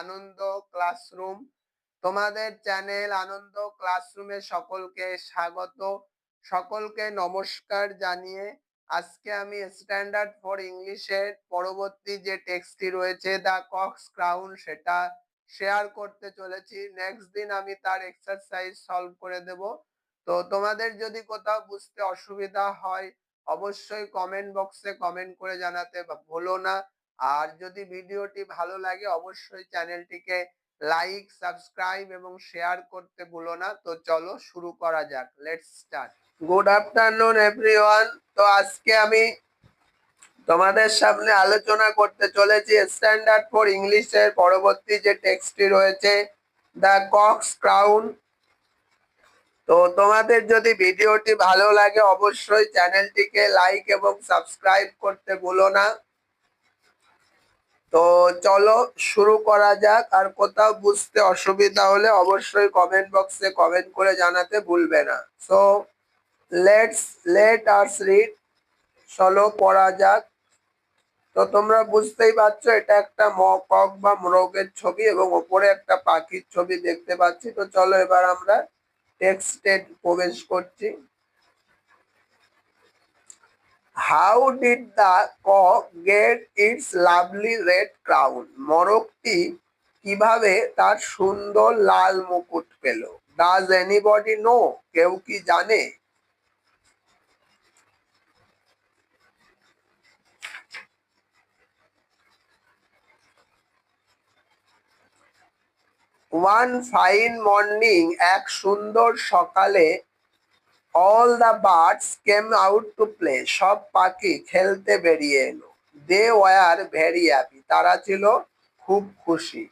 আনন্দ classroom. তোমাদের channel আনন্দ ক্লাসরুমে সকলকে স্বাগত, সকলকে নমস্কার জানিয়ে আজকে আমি স্ট্যান্ডার্ড ফর ইংলিশের পরবর্তী যে টেক্সটটি রয়েছে দ্য কক্স ক্রাউন সেটা শেয়ার করতে চলেছি। নেক্সট দিন আমি তার এক্সারসাইজ সলভ করে দেব। তো তোমাদের যদি কোথাও বুঝতে অসুবিধা হয় অবশ্যই কমেন্ট বক্সে কমেন্ট করে জানাতে ভুলো না। আর যদি ভিডিওটি ভালো লাগে অবশ্যই চ্যানেলটিকে লাইক, সাবস্ক্রাইব এবং শেয়ার করতে ভুলো না। তো চলো শুরু করা যাক, let's start. Good afternoon everyone. তো আজকে আমি তোমাদের সামনে আলোচনা করতে চলেছি স্ট্যান্ডার্ড ফর ইংলিশের পরবর্তী যে টেক্সটটি রয়েছে দ্য কক্স ক্রাউন। তো তোমাদের যদি ভিডিওটি ভালো লাগে অবশ্যই চ্যানেলটিকে লাইক এবং সাবস্ক্রাইব করতে ভুলো না। তো চলো শুরু করা যাক। আর কোথাও বুঝতে অসুবিধা হলে অবশ্যই কমেন্ট বক্সে কমেন্ট করে জানাতে ভুলবে না। So let us read. চলো পড়া যাক। তো তোমরা বুঝতেই পারছো এটা একটা কক বা মোরগের ছবি এবং ওপরে একটা পাখির ছবি দেখতে পাচ্ছি। তো চলো এবার আমরা টেক্সটে প্রবেশ করছি। How did the cock get its lovely red crown? মোরগটি কিভাবে তার সুন্দর লাল মুকুট পেল? Does anybody know? কেউ কি জানে? ওয়ান ফাইন মর্নিং, এক সুন্দর সকালে, all the birds came out to play, সব পাখি খেলতে বেরিয়ে এলো। দে ওয়ার ভেরি হ্যাপি, তারা ছিল খুব খুশি।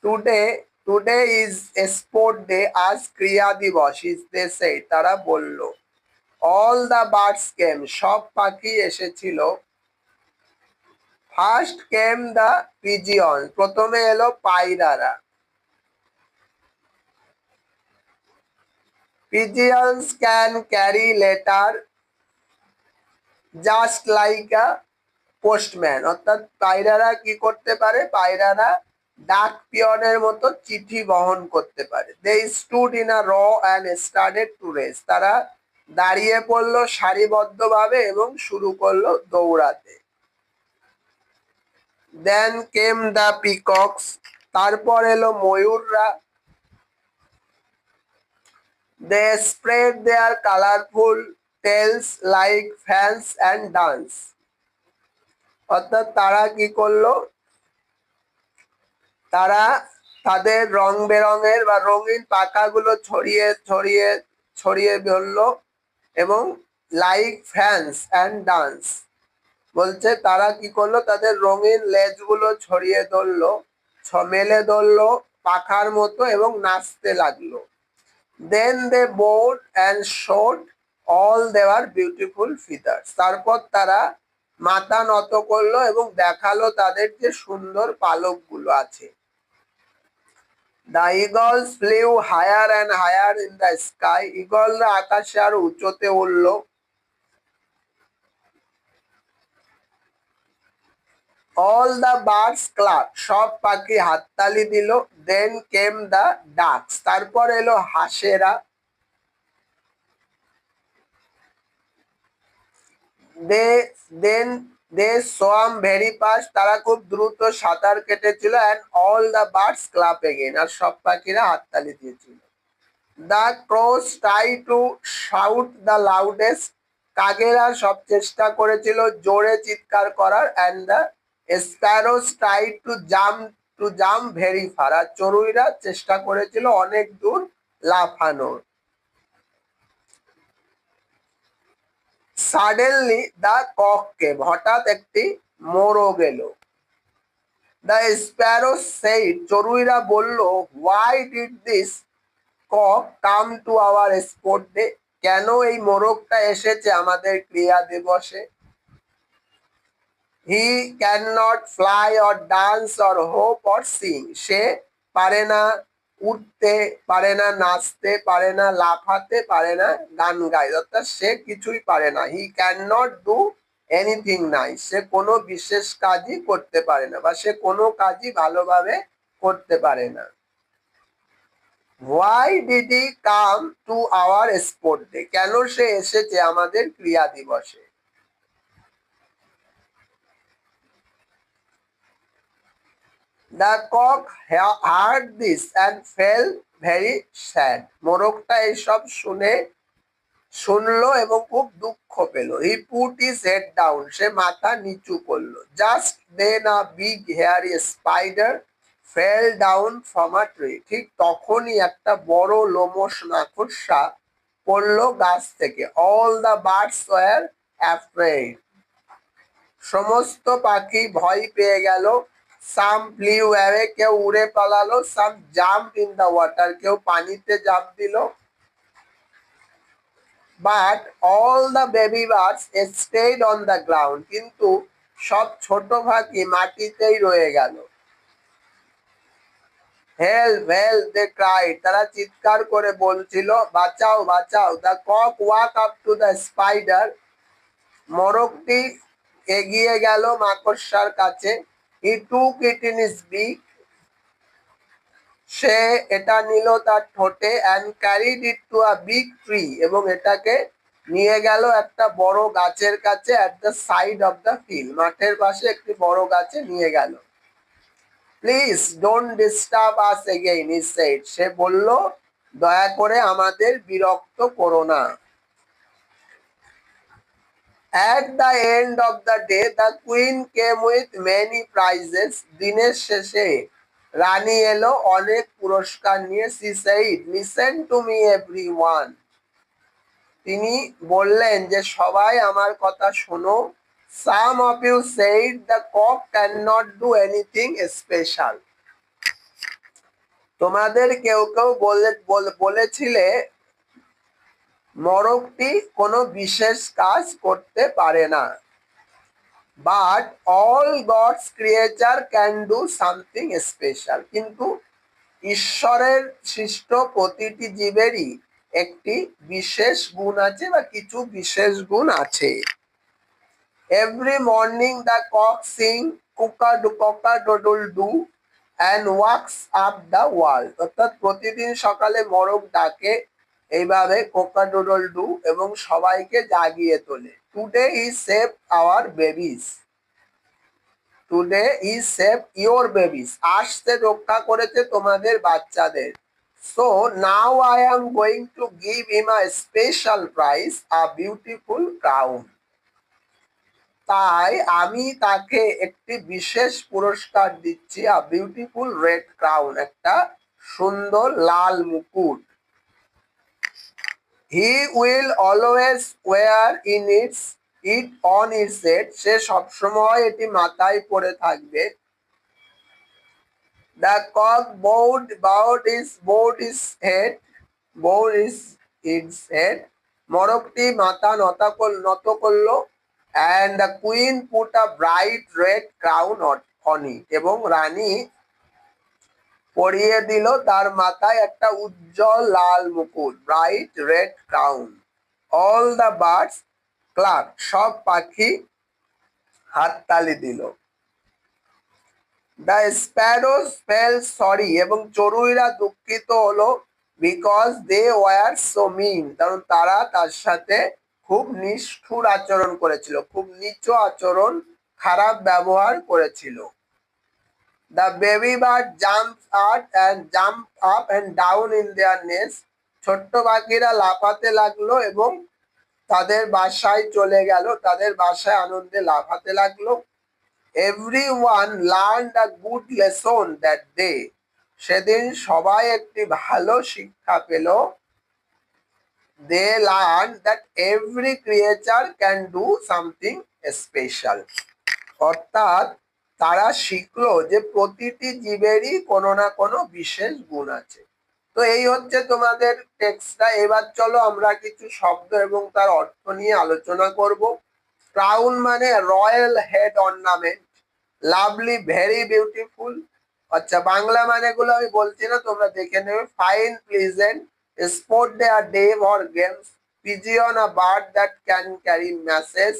Today today is sport day, আজ ক্রিয়া দিবস, ইজ দে সেড, তারা বলল। অল দ্য বার্ডস কেম, সব পাখি এসেছিল। ফার্স্ট কেম দ্য পিজিয়ন, প্রথমে এলো পায়রারা। Pigeons can carry letter just like a postman, অর্থাৎ পায়রারা কি করতে পারে? পায়রারা ডাক পিয়নের মতো চিঠি বহন করতে পারে। দে স্টুড ইন আ র অ্যান্ড স্টার্টেড টু রেস, তারা দাঁড়িয়ে পড়লো সারিবদ্ধভাবে এবং শুরু করলো দৌড়াতে। দেন কেম দ্য পিকক্স, তারপর এলো ময়ূররা। They spread their colourful tails like fans and dance, অর্থাৎ তারা কি করলো? তারা তাদের রং বেরঙের বা রঙিন পাখাগুলো ছড়িয়ে ছড়িয়ে ছড়িয়ে ধরলো এবং লাইক ফ্যান্স অ্যান্ড ডান্স, বলছে তারা কি করলো? তাদের রঙিন লেজগুলো ছড়িয়ে ধরলো, মেলে ধরলো পাখার মতো এবং নাচতে লাগলো। দেন দে বোর্ড অ্যান্ড শোড অল দেওয়ার বিউটিফুল ফিদার্স, তারপর তারা মাথা নত করলো এবং দেখালো তাদের যে সুন্দর পালকগুলো আছে। The eagles flew higher and higher in the sky, ইগলরা আকাশে আরো উঁচুতে উঠলো। অল দ্য বার্ডস ক্লাপ, সব পাখি হাততালি দিল। দেন কেম দ্য ডাকস, তারপর এলো হাঁসেরা। দে সোয়াম ভেরি ফাস্ট, তারা খুব দ্রুত সাঁতার কেটেছিল। And all the birds clap again, আর সব পাখিরা হাততালি দিয়েছিল। The crows try to shout the loudest, কাকেরা সব চেষ্টা করেছিল জোরে চিৎকার করার। And the sparrows try to jump very far, আর চড়ুইরা চেষ্টা করেছিল অনেক দূর লাফানোর। সাডেনলি দ্য কক কেম, হঠাৎ একটি মোরগ এলো। দ্য স্প্যারো সেইড, চড়ুইরা বলল, why did this cock come to our sport day, কেন এই মোরগটা এসেছে আমাদের ক্রিয়া দিবসে? He can not fly or dance or hope or sing, সে পারে না উঠতে, পারে না নাচতে, পারে না লাফাতে, পারে না গান গাইতে, অর্থাৎ সে কিছুই পারে না। হি ক্যান নট ডু এনিথিং নাই, সে কোনো বিশেষ কাজই করতে পারে না বা সে কোনো কাজই ভালোভাবে করতে পারে না। Why did he come to our sport day? কেন সে এসেছে আমাদের ক্রিয়া দিবসে? The cock heard this and felt very sad. মোরগটা এইসব শুনলো এবং খুব দুঃখ পেল। He put his head down, সে মাথা নিচু করলো। Just then a big hairy spider fell down from a tree. ঠিক তখনই একটা বড় লোমশ মাকড়সা পড়লো গাছ থেকে। All the birds were afraid, সমস্ত পাখি ভয় পেয়ে গেল। সাম ফ্লিউ অ্যাওয়ে, কেউ উড়ে পালালো। Some jump in the water, কেউ পানিতে জাম্প দিল। But all the baby birds stayed on the ground, কিন্তু সব ছোট পাখি মাটিতেই রয়ে গেল। হেল্প হেল্প দে ক্রাইড, তারা চিৎকার করে বলছিল বাঁচাও বাঁচাও। The cock walked up to the spider, মোরগটি এগিয়ে গেল মাকড়সার কাছে। হি টুক ইট ইন হিজ বিক, সে এটা নিল তার ঠোঁটে। And carried it to a big tree, এবং এটাকে নিয়ে গেল একটা বড় গাছের কাছে। At the side of the field, মাঠের পাশে একটি বড় গাছে নিয়ে গেল। Please don't disturb us again, he said, সে বলল দয়া করে আমাদের বিরক্ত করো না। At the end of the day, the queen came with many prizes. দিনের শেষে রানী এলো অনেক পুরস্কার নিয়ে। She said, listen to me everyone. তিনি বললেন যে সবাই আমার কথা শোনো। Some of you said the cock cannot do anything special. তোমাদের কেউ কেউ বলেছিলে মোরগটি কোনো বিশেষ কাজ করতে পারে না। But all God's creature can do something special, কিন্তু ঈশ্বরের সৃষ্ট প্রতিটি জীবেরই একটি বিশেষ গুণ আছে বা কিছু বিশেষ গুণ আছে। Every morning the cock sings cock a doodle doo and wakes up the world, অর্থাৎ প্রতিদিন সকালে মোরগ ডাকে এইভাবে কোকা ডোডল ডু এবং সবাইকে জাগিয়ে তোলে। Today he save our babies, today he save your babies, আজ সে রক্ষা করেছে তোমাদের বাচ্চাদের। So now I am going to give him a special prize, a beautiful crown. তাই আমি তাকে একটি বিশেষ পুরস্কার দিচ্ছি, আ বিউটিফুল রেড ক্রাউন, একটা সুন্দর লাল মুকুট। He will always wear it on its head, সে সবসময় এটি মাথায় পরে থাকবে। The cock bowed his head, মোরগটি মাথা নত করলো। And the queen put a bright red crown on it, এবং রানী পরিয়ে দিল তার মাথায় একটা উজ্জ্বল লাল মুকুট, bright red crown. All the birds clap, সব পাখি হাততালি দিল। দ্য স্প্যারোজ ফেল সরি, এবং চড়ুইরা দুঃখিত হলো। বিকজ দে ওয়ার সো মিন, কারণ তারা তার সাথে খুব নিষ্ঠুর আচরণ করেছিল, খুব নিচু আচরণ, খারাপ ব্যবহার করেছিল। The baby bird jump up and down in their nest, ছোট্ট পাখিরা লাফাতে লাগলো এবং তাদের বাসায় চলে গেল, তাদের বাসায় আনন্দে লাফাতে লাগলো। Everyone learned a good lesson that day, সেদিন সবাই একটি ভালো শিক্ষা পেল। They learn that every creature can do something special, অর্থাৎ তারা শিখলো যে প্রতিটি জীবেরই কোনো না কোনো বিশেষ গুণ আছে। তো এই হচ্ছে তোমাদের টেক্সটটা। এবার চলো আমরা কিছু শব্দ এবং তার অর্থ নিয়ে আলোচনা করব। ক্রাউন মানে royal head ornament, lovely very beautiful. আচ্ছা, বাংলা মানেগুলো আমি বলছি না, তোমরা দেখে নেবে। ফাইন, প্লিজেন্ট, স্পোর্ট ডে আর day or games, pigeon a bird that can carry message,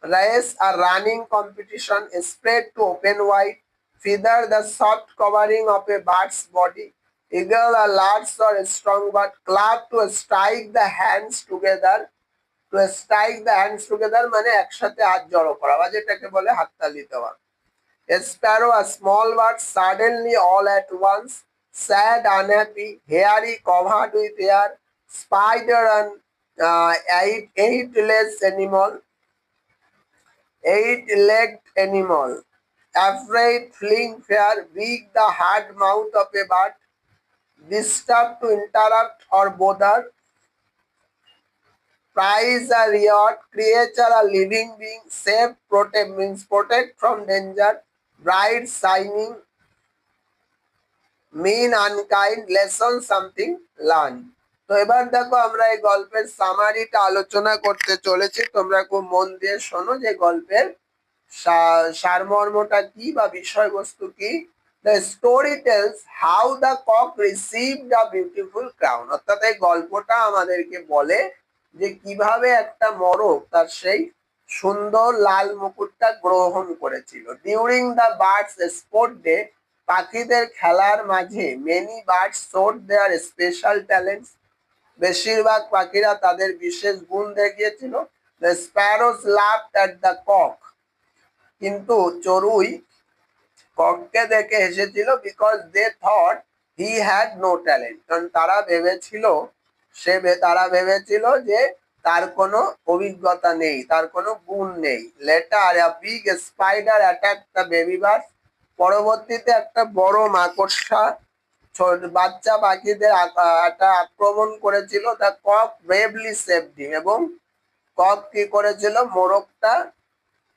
race a running competition, spread to open wide, feather the soft covering of a bird's body, eagle a large or strong bird, clap to strike the hands together, মানে একসাথে হাত জড়ো করা বা যেটাকে বলে হাততালি দেওয়া। A sparrow, a small bird, suddenly all at once, sad, unhappy, hairy, covered with hair, spider, and eight-legged animal, afraid, fleeing fear, big, the hard mouth of a bird, disturbed to interrupt or bother, prize a reward, creature a living being, save, protect means protect from danger, bright, shining, mean, unkind, lesson, something, learn. তো এবার দেখো আমরা এই গল্পের সামারিটা আলোচনা করতে চলেছি, তোমরা খুব মন দিয়ে শোনো যে গল্পের সারমর্মটা কি বা বিষয়বস্তু কি। The story tells how the cock received a beautiful crown, অর্থাৎ এই গল্পটা আমাদেরকে বলে যে কিভাবে একটা মোরগ তার সেই সুন্দর লাল মুকুটটা গ্রহণ করেছিল। During the birds sport day, পাখিদের খেলার মাঝে many birds showed their special talents, বেশিরভাগ পাখিরা তাদের বিশেষ গুণ দেখিয়েছিল। The sparrows laughed at the cock, কিন্তু চড়ুই কককে দেখে হেসেছিল, because they thought he had no talent, কারণ তারা ভেবেছিল যে তার কোনো অভিজ্ঞতা নেই, তার কোনো গুণ নেই। Letter a big spider attack the baby birds, পরবর্তীতে একটা বড় মাকড়সা বাচ্চা পাখিদের আক্রমণ করেছিল। দ্য কক ব্রেভলি সেভড হিম, এবং কক কি করেছিল, মোরগটা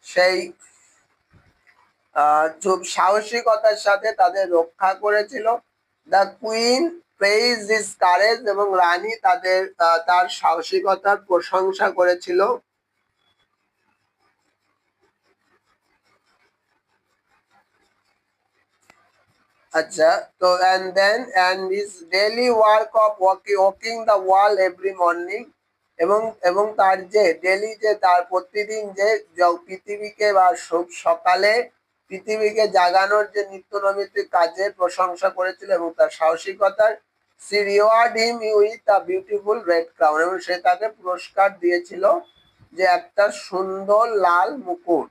সেই সাহসিকতার সাথে তাদের রক্ষা করেছিল। The queen praise his courage, এবং রানী তার সাহসিকতার প্রশংসা করেছিল। আচ্ছা, তো and his daily work of walking the wall every morning, এবং তার যে ডেলি যে তার প্রতিদিন যে পৃথিবীকে বা সকালে পৃথিবীকে জাগানোর যে নিত্য নৈমিত্তিক কাজের প্রশংসা করেছিল এবং তার সাহসিকতার। she reward him with a beautiful red crown, এবং সে তাকে পুরস্কার দিয়েছিল যে একটা সুন্দর লাল মুকুট।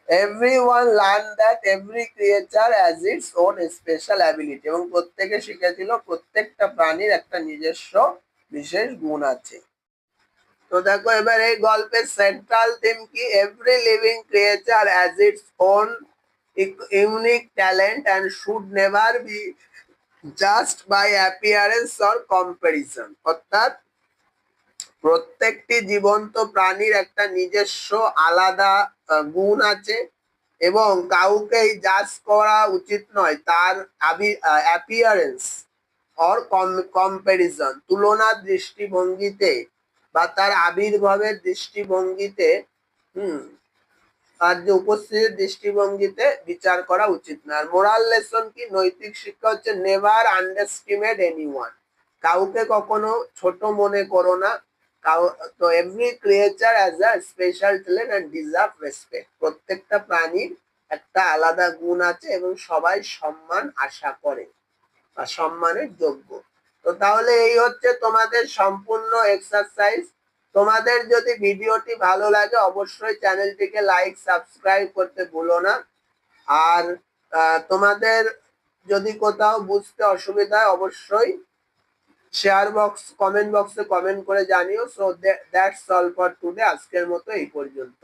Everyone learned that every creature has its own special ability, এবং প্রত্যেকে শিখেছিল প্রত্যেকটা প্রাণীর একটা নিজস্ব বিশেষ গুণ আছে। তো দেখো এবার এই গল্পের সেন্ট্রাল থিম কি, every living creature has its own unique talent and should never be just by appearance or comparison, অর্থাৎ প্রত্যেকটি জীবন্ত প্রাণীর একটা নিজস্ব আলাদা গুণ আছে এবং কাউকেই জাজ করা উচিত নয় তার অ্যাপিয়ারেন্স অর কম্পারিজন, তুলনার দৃষ্টিভঙ্গিতে বা তার আবির্ভাবের দৃষ্টিভঙ্গিতে, আর যে উপস্থিতির দৃষ্টিভঙ্গিতে বিচার করা উচিত না। আর মোরাল লেসন কি, নৈতিক শিক্ষা হচ্ছে নেভার আন্ডারস্টিমেট এনিওয়ান, কাউকে কখনো ছোট মনে করো না। তো every creature has a special talent and deserve respect, প্রত্যেকটা প্রাণীর একটা আলাদা গুণ আছে এবং সবাই সম্মান আশা করে বা সম্মানের যোগ্য। তো তাহলে এই হচ্ছে তোমাদের সম্পূর্ণ এক্সারসাইজ। তোমাদের যদি ভিডিওটি ভালো লাগে অবশ্যই চ্যানেলটিকে লাইক সাবস্ক্রাইব করতে ভুলো না। আর তোমাদের যদি কোথাও বুঝতে অসুবিধা হয় অবশ্যই কমেন্ট বক্সে কমেন্ট করে জানিও। So that's all for today, আজকের মতো এই পর্যন্ত।